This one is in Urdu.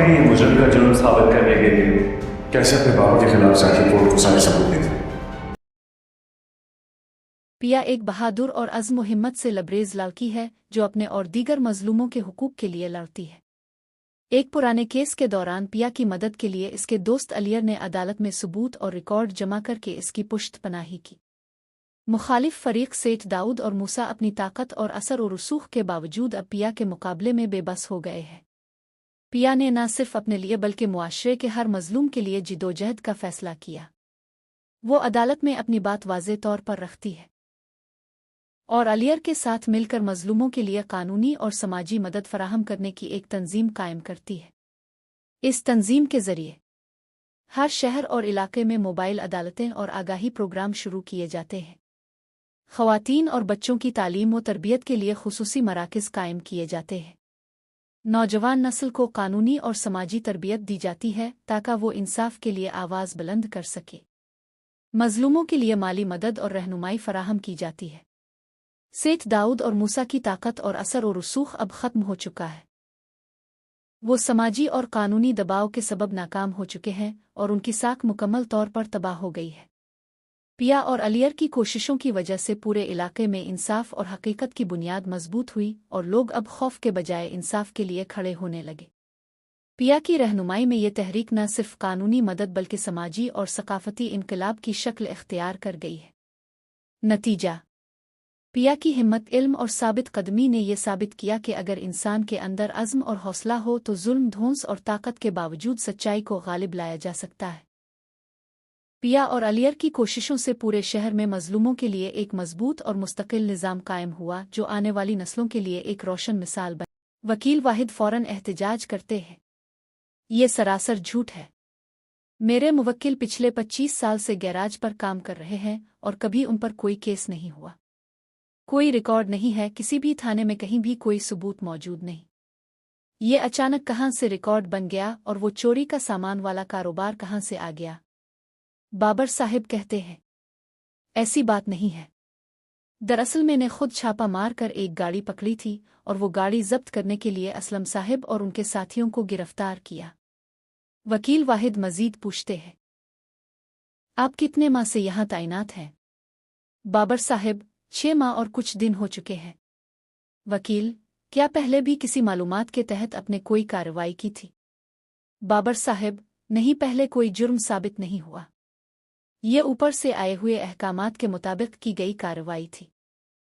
کہ یہ مجرم کا جرم ثابت کرنے کے لیے کیسے اپنے بابا کے خلاف جا کے کورٹ کو سارے ثبوت دے دیں۔ پیا ایک بہادر اور عزم و ہمت سے لبریز لڑکی ہے جو اپنے اور دیگر مظلوموں کے حقوق کے لیے لڑتی ہے۔ ایک پرانے کیس کے دوران پیا کی مدد کے لیے اس کے دوست الیئر نے عدالت میں ثبوت اور ریکارڈ جمع کر کے اس کی پشت پناہی کی۔ مخالف فریق سیٹھ داؤد اور موسیٰ اپنی طاقت اور اثر و رسوخ کے باوجود اب پیا کے مقابلے میں بے بس ہو گئے ہیں۔ پیا نے نہ صرف اپنے لیے بلکہ معاشرے کے ہر مظلوم کے لیے جدوجہد کا فیصلہ کیا۔ وہ عدالت میں اپنی بات واضح طور پر رکھتی ہے اور الیئر کے ساتھ مل کر مظلوموں کے لیے قانونی اور سماجی مدد فراہم کرنے کی ایک تنظیم قائم کرتی ہے۔ اس تنظیم کے ذریعے ہر شہر اور علاقے میں موبائل عدالتیں اور آگاہی پروگرام شروع کیے جاتے ہیں۔ خواتین اور بچوں کی تعلیم و تربیت کے لیے خصوصی مراکز قائم کیے جاتے ہیں۔ نوجوان نسل کو قانونی اور سماجی تربیت دی جاتی ہے تاکہ وہ انصاف کے لیے آواز بلند کر سکے۔ مظلوموں کے لیے مالی مدد اور رہنمائی فراہم کی جاتی ہے۔ سیٹھ داؤد اور موسیٰ کی طاقت اور اثر و رسوخ اب ختم ہو چکا ہے۔ وہ سماجی اور قانونی دباؤ کے سبب ناکام ہو چکے ہیں اور ان کی ساکھ مکمل طور پر تباہ ہو گئی ہے۔ پیا اور الیئر کی کوششوں کی وجہ سے پورے علاقے میں انصاف اور حقیقت کی بنیاد مضبوط ہوئی اور لوگ اب خوف کے بجائے انصاف کے لیے کھڑے ہونے لگے۔ پیا کی رہنمائی میں یہ تحریک نہ صرف قانونی مدد بلکہ سماجی اور ثقافتی انقلاب کی شکل اختیار کر گئی ہے۔ نتیجہ: پیا کی ہمت، علم اور ثابت قدمی نے یہ ثابت کیا کہ اگر انسان کے اندر عزم اور حوصلہ ہو تو ظلم، دھونس اور طاقت کے باوجود سچائی کو غالب لایا جا سکتا ہے۔ پیا اور الیئر کی کوششوں سے پورے شہر میں مظلوموں کے لیے ایک مضبوط اور مستقل نظام قائم ہوا جو آنے والی نسلوں کے لیے ایک روشن مثال بنے۔ وکیل واحد فوراً احتجاج کرتے ہیں: یہ سراسر جھوٹ ہے۔ میرے موکل پچھلے 25 سال سے گیراج پر کام کر رہے ہیں اور کبھی ان پر کوئی کیس نہیں ہوا۔ کوئی ریکارڈ نہیں ہے، کسی بھی تھانے میں کہیں بھی کوئی ثبوت موجود نہیں۔ یہ اچانک کہاں سے ریکارڈ بن گیا اور وہ چوری کا سامان والا کاروبار کہاں سے آ گیا؟ بابر صاحب کہتے ہیں، ایسی بات نہیں ہے۔ دراصل میں نے خود چھاپا مار کر ایک گاڑی پکڑی تھی اور وہ گاڑی ضبط کرنے کے لیے اسلم صاحب اور ان کے ساتھیوں کو گرفتار کیا۔ وکیل واحد مزید پوچھتے ہیں، آپ کتنے ماہ سے یہاں تعینات ہیں؟ بابر صاحب: 6 ماہ اور کچھ دن ہو چکے ہیں۔ وکیل: کیا پہلے بھی کسی معلومات کے تحت اپنے کوئی کارروائی کی تھی؟ بابر صاحب: نہیں، پہلے کوئی جرم ثابت نہیں ہوا۔ یہ اوپر سے آئے ہوئے احکامات کے مطابق کی گئی کارروائی تھی۔